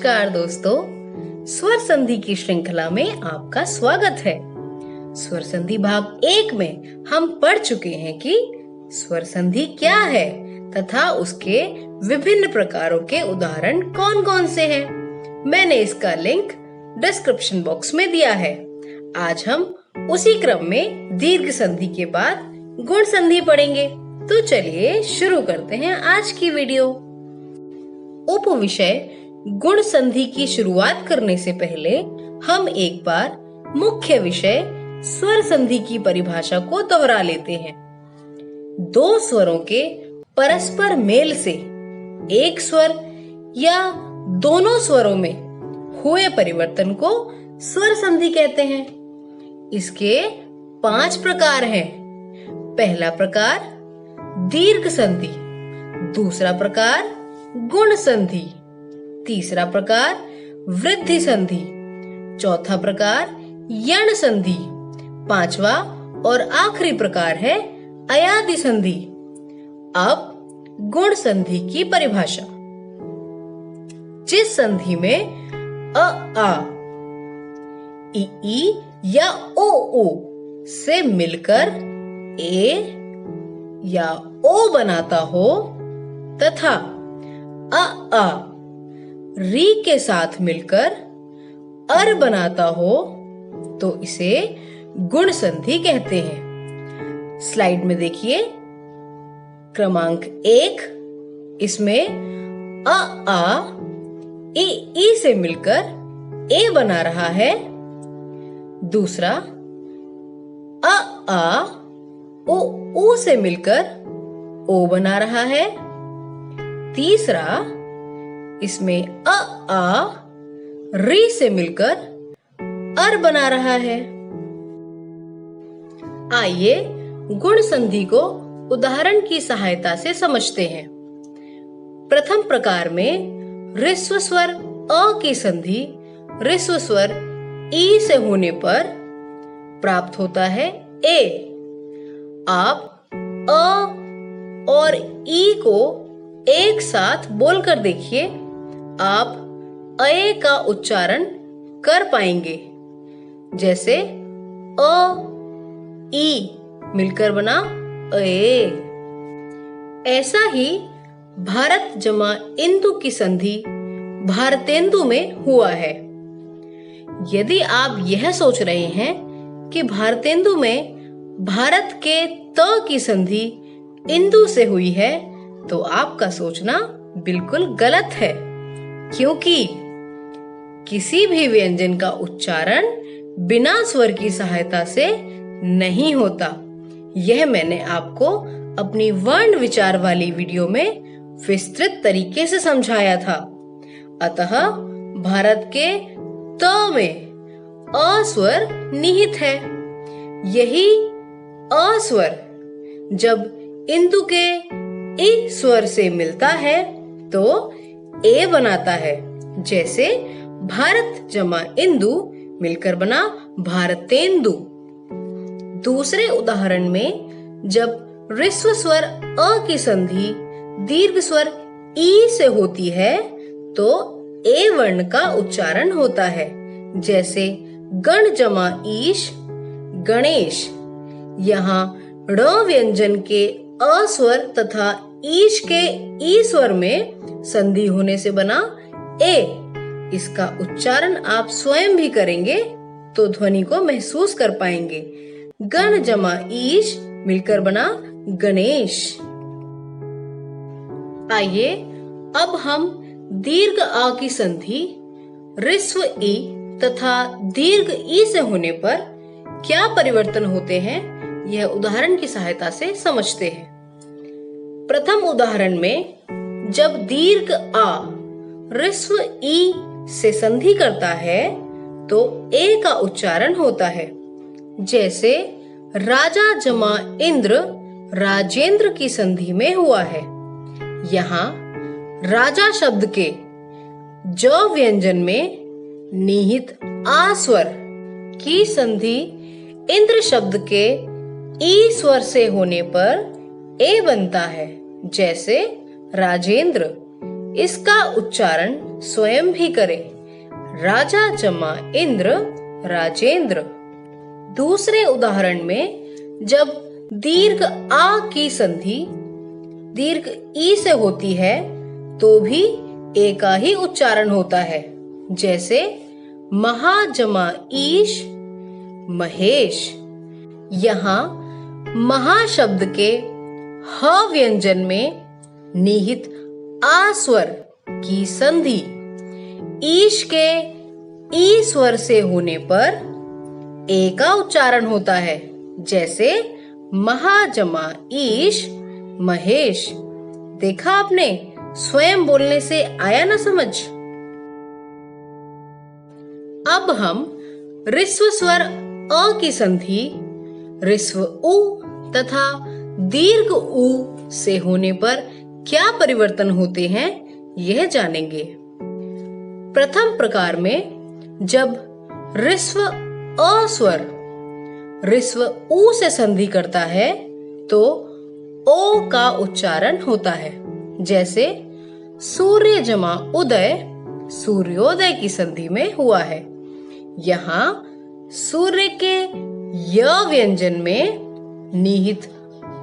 नमस्कार दोस्तों, स्वर संधि की श्रृंखला में आपका स्वागत है। स्वर संधि भाग 1 में हम पढ़ चुके हैं कि स्वर संधि क्या है तथा उसके विभिन्न प्रकारों के उदाहरण कौन कौन से हैं। मैंने इसका लिंक डिस्क्रिप्शन बॉक्स में दिया है। आज हम उसी क्रम में दीर्घ संधि के बाद गुण संधि पढ़ेंगे। तो चलिए शुरू करते हैं आज की वीडियो। उप विषय गुण संधि की शुरुआत करने से पहले हम एक बार मुख्य विषय स्वर संधि की परिभाषा को दोहरा लेते हैं। दो स्वरों के परस्पर मेल से एक स्वर या दोनों स्वरों में हुए परिवर्तन को स्वर संधि कहते हैं। इसके 5 प्रकार हैं। पहला प्रकार दीर्घ संधि, दूसरा प्रकार गुण संधि, तीसरा प्रकार वृद्धि संधि, चौथा प्रकार यण संधि, पांचवा और आखिरी प्रकार है अयादि संधि। अब गुण संधि की परिभाषा। जिस संधि में अ आ, ई या ओ से मिलकर ए या ओ बनाता हो तथा आ री के साथ मिलकर अर बनाता हो तो इसे गुण संधि कहते हैं। स्लाइड में देखिए क्रमांक 1, इसमें आ ई से मिलकर ए बना रहा है। दूसरा आ उ से मिलकर ओ बना रहा है। तीसरा इसमें आ री से मिलकर अर बना रहा है। आइए गुण संधि को उदाहरण की सहायता से समझते हैं। प्रथम प्रकार में ह्रस्व स्वर अ की संधि ह्रस्व स्वर ई से होने पर प्राप्त होता है ए। आप अ और ई को एक साथ बोलकर देखिए, आप अए का उच्चारण कर पाएंगे। जैसे अ ई मिलकर बना अए। ऐसा ही भारत जमा इंदु की संधि भारतेंदु में हुआ है। यदि आप यह सोच रहे हैं कि भारतेंदु में भारत के त की संधि इंदु से हुई है तो आपका सोचना बिल्कुल गलत है, क्योंकि किसी भी व्यंजन का उच्चारण बिना स्वर की सहायता से नहीं होता। यह मैंने आपको अपनी वर्ण विचार वाली वीडियो में विस्तृत तरीके से समझाया था। अतः भारत के त में अ स्वर निहित है। यही अ स्वर जब इंदु के इ स्वर से मिलता है तो ए बनाता है। जैसे भारत जमा इंदु मिलकर बना भारतेंदु। दूसरे उदाहरण में जब ह्रस्व स्वर अ की संधि दीर्घ स्वर ई से होती है तो ए वर्ण का उच्चारण होता है। जैसे गण जमा ईश गणेश। यहाँ ण व्यंजन के अ स्वर तथा ईश के ई स्वर में संधि होने से बना ए। इसका उच्चारण आप स्वयं भी करेंगे तो ध्वनि को महसूस कर पाएंगे। गण जमा ईश मिलकर बना गणेश। आइए अब हम दीर्घ आ की संधि ह्रस्व ई तथा दीर्घ ई से होने पर क्या परिवर्तन होते हैं यह उदाहरण की सहायता से समझते हैं। प्रथम उदाहरण में जब दीर्घ आ ह्रस्व ई से संधि करता है तो ए का उच्चारण होता है। जैसे राजा जमा इंद्र राजेंद्र की संधि में हुआ है। यहाँ राजा शब्द के ज व्यंजन में निहित आ स्वर की संधि इंद्र शब्द के ई स्वर से होने पर ए बनता है। जैसे राजेंद्र। इसका उच्चारण स्वयं भी करे। राजा जमा इंद्र राजेंद्र। दूसरे उदाहरण में जब दीर्घ आ की संधि दीर्घ ई से होती है तो भी ए का ही उच्चारण होता है। जैसे महा जमा ईश महेश। यहाँ महा शब्द के ह व्यंजन में निहित आ स्वर की संधि ईश के ई स्वर से होने पर ए का उच्चारण होता है। जैसे महा जमा ईश महेश। देखा आपने, स्वयं बोलने से आया ना समझ। अब हम ऋस्व स्वर अ की संधि ऋस्व उ तथा दीर्घ उ से होने पर क्या परिवर्तन होते हैं यह जानेंगे। प्रथम प्रकार में जब ऋस्व अ स्वर ऋस्व उ से संधि करता है तो ओ का उच्चारण होता है। जैसे सूर्य जमा उदय सूर्योदय की संधि में हुआ है। यहाँ सूर्य के य व्यंजन में निहित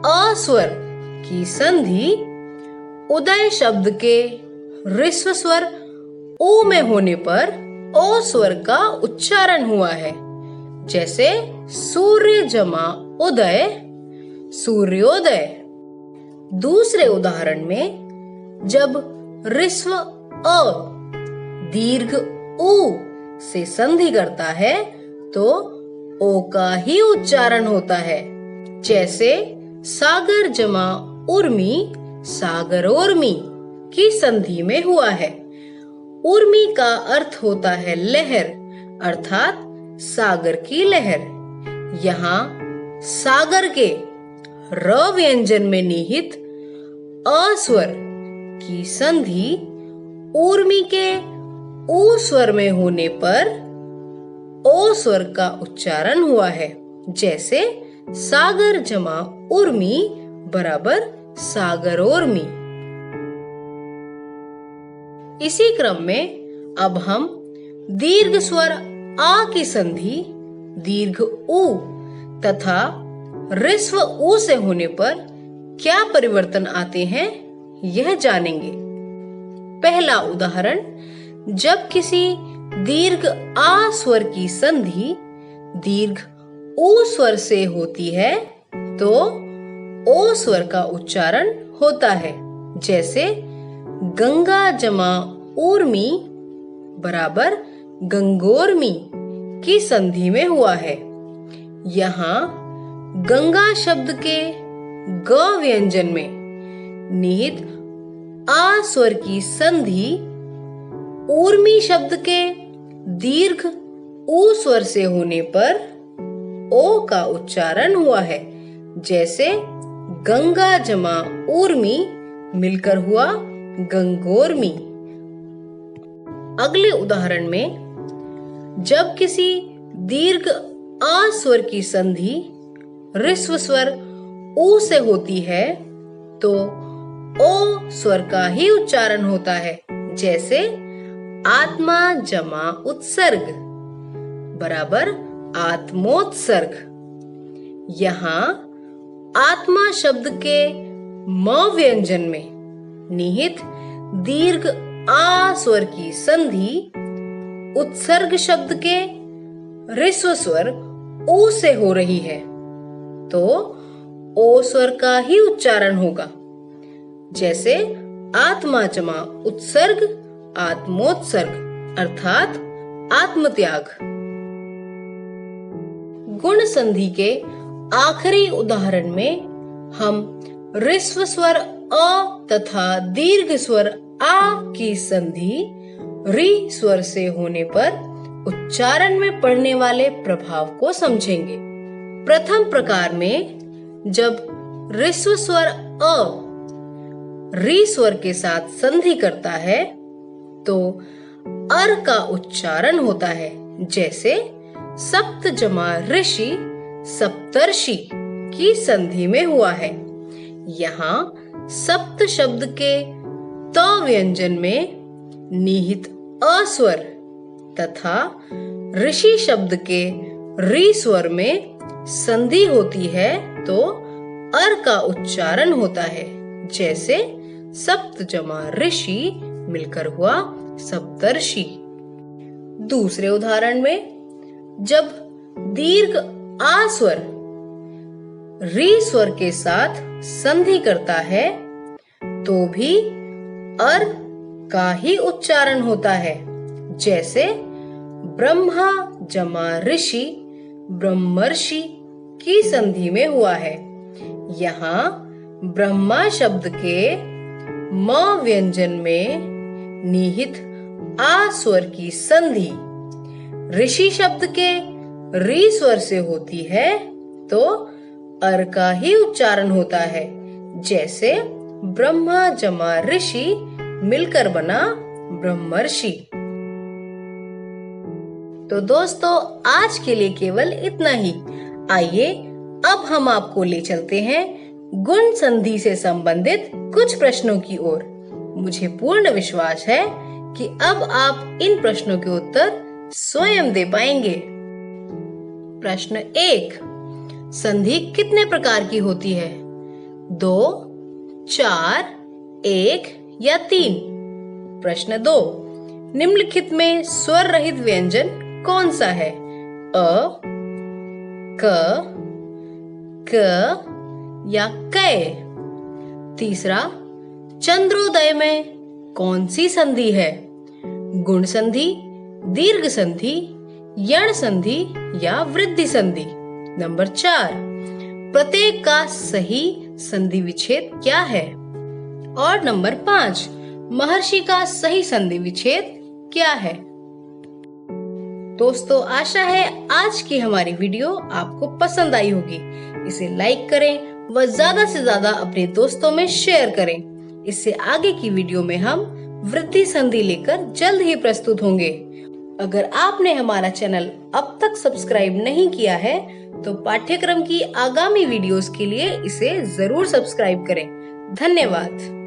अ स्वर की संधि उदय शब्द के ऋस्व स्वर उ में होने पर ओ स्वर का उच्चारण हुआ है। जैसे सूर्य जमा उदय सूर्योदय। दूसरे उदाहरण में जब ऋस्व अ दीर्घ उ से संधि करता है तो ओ का ही उच्चारण होता है। जैसे सागर जमा उर्मी सागर उर्मी की संधि में हुआ है। उर्मी का अर्थ होता है लहर, अर्थात सागर की लहर। यहाँ सागर के र व्यंजन में निहित अ स्वर की संधि उर्मी के उ स्वर में होने पर ओ स्वर का उच्चारण हुआ है। जैसे सागर जमा उर्मी बराबर सागर उर्मी। इसी क्रम में अब हम दीर्घ स्वर आ की संधि दीर्घ उ तथा ऋस्व उ से होने पर क्या परिवर्तन आते हैं यह जानेंगे। पहला उदाहरण, जब किसी दीर्घ आ स्वर की संधि दीर्घ उ स्वर से होती है तो ओ स्वर का उच्चारण होता है। जैसे गंगा जमा ऊर्मी बराबर गंगोर्मी की संधि में हुआ है। यहाँ गंगा शब्द के ग व्यंजन में निहित आ स्वर की संधि ऊर्मी शब्द के दीर्घ उ स्वर से होने पर ओ का उच्चारण हुआ है। जैसे गंगा जमा ऊर्मी मिलकर हुआ गंगोर्मी। अगले उदाहरण में जब किसी दीर्घ आ स्वर की संधि ऋस्व स्वर उ से होती है तो ओ स्वर का ही उच्चारण होता है। जैसे आत्मा जमा उत्सर्ग बराबर आत्मोत्सर्ग। यहाँ आत्मा शब्द के म व्यंजन में निहित दीर्घ आ स्वर की संधि उत्सर्ग शब्द के ऋस्व स्वर उ से हो रही है तो ओ स्वर का ही उच्चारण होगा। जैसे आत्मा जमा उत्सर्ग आत्मोत्सर्ग अर्थात आत्मत्याग। गुण संधि के आखिरी उदाहरण में हम ऋस्व स्वर अ तथा दीर्घ स्वर आ की संधि री स्वर से होने पर उच्चारण में पड़ने वाले प्रभाव को समझेंगे। प्रथम प्रकार में जब ऋस्व स्वर अ री स्वर के साथ संधि करता है तो अर का उच्चारण होता है। जैसे सप्त जमा ऋषि सप्तर्षि की संधि में हुआ है। यहाँ सप्त शब्द के त व्यंजन में निहित अ स्वर तथा ऋषि शब्द के री स्वर में संधि होती है तो अर का उच्चारण होता है। जैसे सप्त जमा ऋषि मिलकर हुआ सप्तर्षि। दूसरे उदाहरण में जब दीर्घ आ स्वर री स्वर के साथ संधि करता है तो भी अर का ही उच्चारण होता है। जैसे ब्रह्मा जमा ऋषि ब्रह्मर्षि की संधि में हुआ है। यहाँ ब्रह्मा शब्द के म व्यंजन में निहित आ स्वर की संधि ऋषि शब्द के री स्वर से होती है तो अर का ही उच्चारण होता है। जैसे ब्रह्मा जमा ऋषि मिलकर बना ब्रह्मर्षि। तो दोस्तों आज के लिए केवल इतना ही। आइए अब हम आपको ले चलते हैं गुण संधि से संबंधित कुछ प्रश्नों की ओर। मुझे पूर्ण विश्वास है कि अब आप इन प्रश्नों के उत्तर स्वयं दे पाएंगे। प्रश्न 1, संधि कितने प्रकार की होती है? 2, 4, 1 या 3? प्रश्न 2, निम्नलिखित में स्वर रहित व्यंजन कौन सा है? अ, क, क या कै? तीसरा, चंद्रोदय में कौन सी संधि है? गुण संधि, दीर्घ संधि, यण संधि या वृद्धि संधि? नंबर 4, प्रत्येक का सही संधि विच्छेद क्या है? और नंबर 5, महर्षि का सही संधि विच्छेद क्या है? दोस्तों आशा है आज की हमारी वीडियो आपको पसंद आई होगी। इसे लाइक करें व ज्यादा से ज्यादा अपने दोस्तों में शेयर करें। इससे आगे की वीडियो में हम वृद्धि संधि लेकर जल्द ही प्रस्तुत होंगे। अगर आपने हमारा चैनल अब तक सब्सक्राइब नहीं किया है तो पाठ्यक्रम की आगामी वीडियोस के लिए इसे जरूर सब्सक्राइब करें। धन्यवाद।